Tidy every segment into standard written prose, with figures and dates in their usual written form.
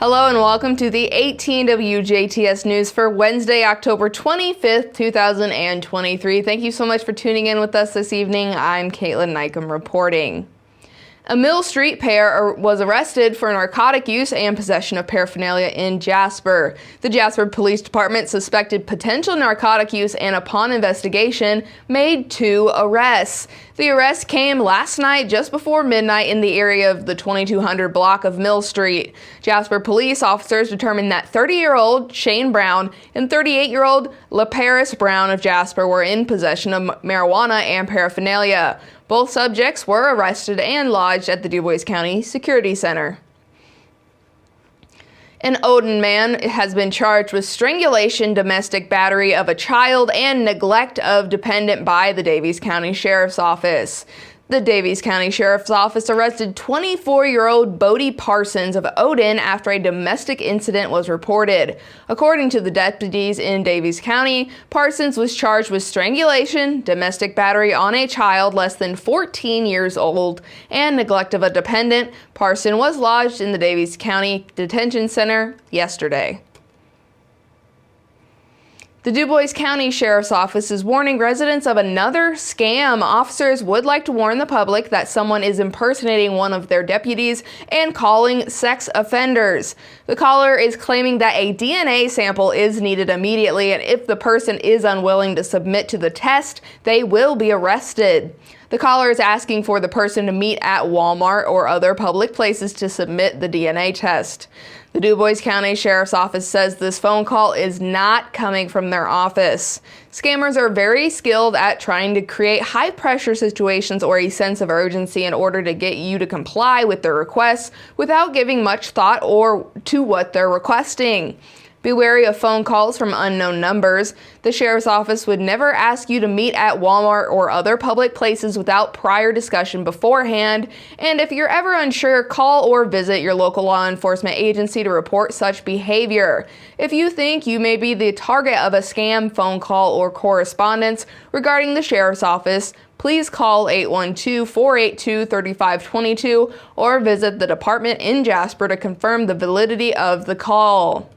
Hello and welcome to the 18 WJTS News for Wednesday, October 25th, 2023. Thank you so much for tuning in with us this evening. I'm Kaitlyn Neukam reporting. A Mill Street pair was arrested for narcotic use and possession of paraphernalia in Jasper. The Jasper Police Department suspected potential narcotic use and, upon investigation, made 2 arrests. The arrest came last night just before midnight in the area of the 2200 block of Mill Street. Jasper police officers determined that 30-year-old Shane Brown and 38-year-old LaParis Brown of Jasper were in possession of marijuana and paraphernalia. Both subjects were arrested and lodged at the DuBois County Security Center. An Odin man has been charged with strangulation, domestic battery of a child, and neglect of dependent by the Daviess County Sheriff's Office. The Daviess County Sheriff's Office arrested 24-year-old Bodie Parsons of Odin after a domestic incident was reported. According to the deputies in Daviess County, Parsons was charged with strangulation, domestic battery on a child less than 14 years old, and neglect of a dependent. Parsons was lodged in the Daviess County Detention Center yesterday. The DuBois County Sheriff's Office is warning residents of another scam. Officers would like to warn the public that someone is impersonating one of their deputies and calling sex offenders. The caller is claiming that a DNA sample is needed immediately, and if the person is unwilling to submit to the test, they will be arrested. The caller is asking for the person to meet at Walmart or other public places to submit the DNA test. The DuBois County Sheriff's Office says this phone call is not coming from their office. Scammers are very skilled at trying to create high-pressure situations or a sense of urgency in order to get you to comply with their requests without giving much thought or to what they're requesting. Be wary of phone calls from unknown numbers. The Sheriff's Office would never ask you to meet at Walmart or other public places without prior discussion beforehand. And if you're ever unsure, call or visit your local law enforcement agency to report such behavior. If you think you may be the target of a scam phone call or correspondence regarding the Sheriff's Office, please call 812-482-3522 or visit the department in Jasper to confirm the validity of the call.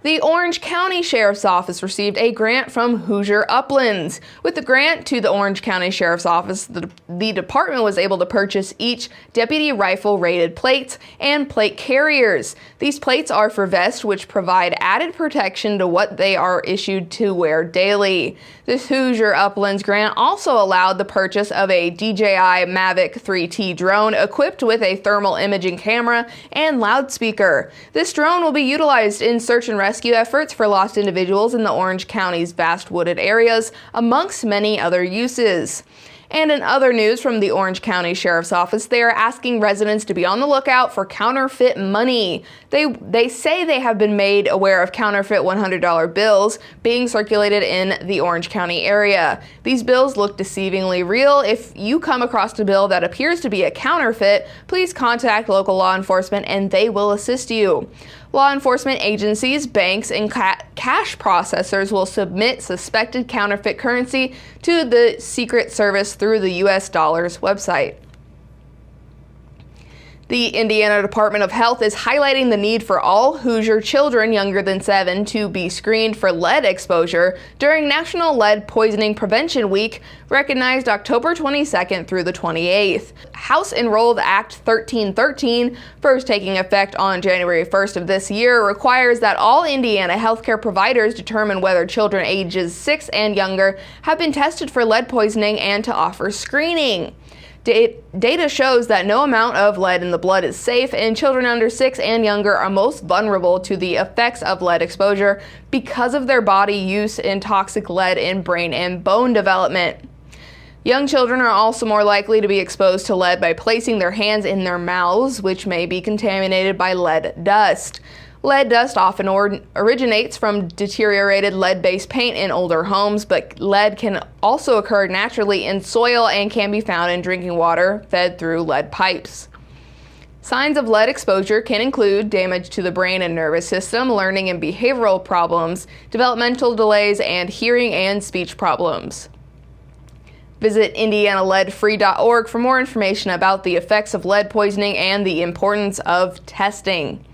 The Orange County Sheriff's Office received a grant from Hoosier Uplands. With the grant to the Orange County Sheriff's Office, the department was able to purchase each deputy rifle rated plates and plate carriers. These plates are for vests, which provide added protection to what they are issued to wear daily. This Hoosier Uplands grant also allowed the purchase of a DJI Mavic 3T drone equipped with a thermal imaging camera and loudspeaker. This drone will be utilized in search and rescue efforts for lost individuals in the Orange County's vast wooded areas, amongst many other uses. And in other news from the Orange County Sheriff's Office, they are asking residents to be on the lookout for counterfeit money. They say they have been made aware of counterfeit $100 bills being circulated in the Orange County area. These bills look deceivingly real. If you come across a bill that appears to be a counterfeit, please contact local law enforcement and they will assist you. Law enforcement agencies, banks, and cash processors will submit suspected counterfeit currency to the Secret Service through the U.S. Dollars website. The Indiana Department of Health is highlighting the need for all Hoosier children younger than 7 to be screened for lead exposure during National Lead Poisoning Prevention Week, recognized October 22nd through the 28th. House Enrolled Act 1313, first taking effect on January 1st of this year, requires that all Indiana healthcare providers determine whether children ages 6 and younger have been tested for lead poisoning and to offer screening. Data shows that no amount of lead in the blood is safe, and children under 6 and younger are most vulnerable to the effects of lead exposure because of their body use in toxic lead in brain and bone development. Young children are also more likely to be exposed to lead by placing their hands in their mouths, which may be contaminated by lead dust. Lead dust often originates from deteriorated lead-based paint in older homes, but lead can also occur naturally in soil and can be found in drinking water fed through lead pipes. Signs of lead exposure can include damage to the brain and nervous system, learning and behavioral problems, developmental delays, and hearing and speech problems. Visit indianaleadfree.org for more information about the effects of lead poisoning and the importance of testing.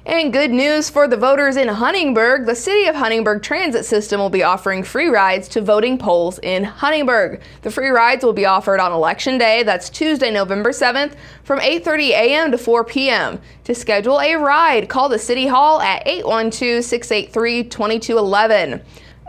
And good news for the voters in Huntingburg. The City of Huntingburg Transit System will be offering free rides to voting polls in Huntingburg. The free rides will be offered on Election Day, that's Tuesday, November 7th, from 8:30 a.m. to 4 p.m. To schedule a ride, call the City Hall at 812-683-2211.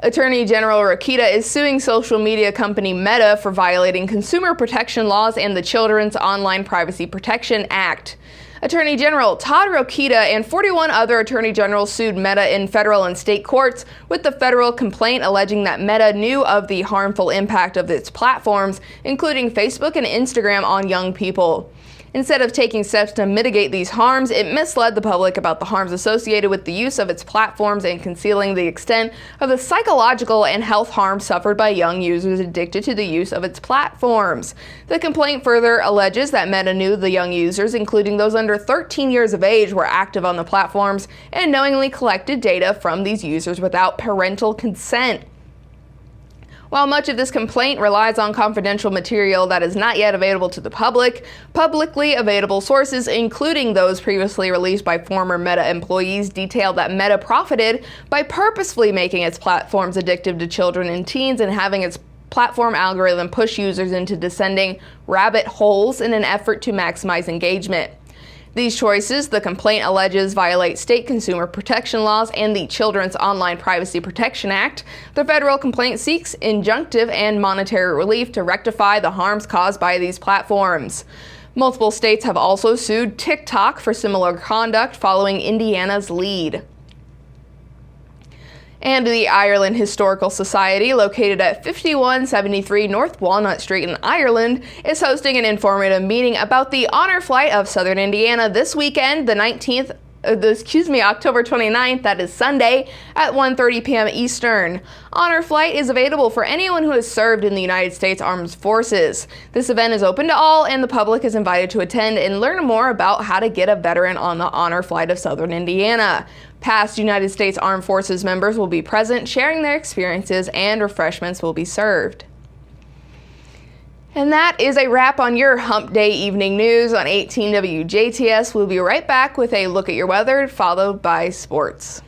Attorney General Rakita is suing social media company Meta for violating consumer protection laws and the Children's Online Privacy Protection Act. Attorney General Todd Rokita and 41 other attorney generals sued Meta in federal and state courts with the federal complaint alleging that Meta knew of the harmful impact of its platforms, including Facebook and Instagram, on young people. Instead of taking steps to mitigate these harms, it misled the public about the harms associated with the use of its platforms and concealing the extent of the psychological and health harm suffered by young users addicted to the use of its platforms. The complaint further alleges that Meta knew the young users, including those under 13 years of age, were active on the platforms and knowingly collected data from these users without parental consent. While much of this complaint relies on confidential material that is not yet available to the public, publicly available sources, including those previously released by former Meta employees, detail that Meta profited by purposefully making its platforms addictive to children and teens and having its platform algorithm push users into descending rabbit holes in an effort to maximize engagement. These choices, the complaint alleges, violate state consumer protection laws and the Children's Online Privacy Protection Act. The federal complaint seeks injunctive and monetary relief to rectify the harms caused by these platforms. Multiple states have also sued TikTok for similar conduct, following Indiana's lead. And the Ireland Historical Society, located at 5173 North Walnut Street in Ireland, is hosting an informative meeting about the Honor Flight of Southern Indiana this weekend, October 29th, that is Sunday, at 1:30 p.m. Eastern. Honor Flight is available for anyone who has served in the United States Armed Forces. This event is open to all, and the public is invited to attend and learn more about how to get a veteran on the Honor Flight of Southern Indiana. Past United States Armed Forces members will be present, sharing their experiences, and refreshments will be served. And that is a wrap on your Hump Day Evening News on 18 WJTS. We'll be right back with a look at your weather, followed by sports.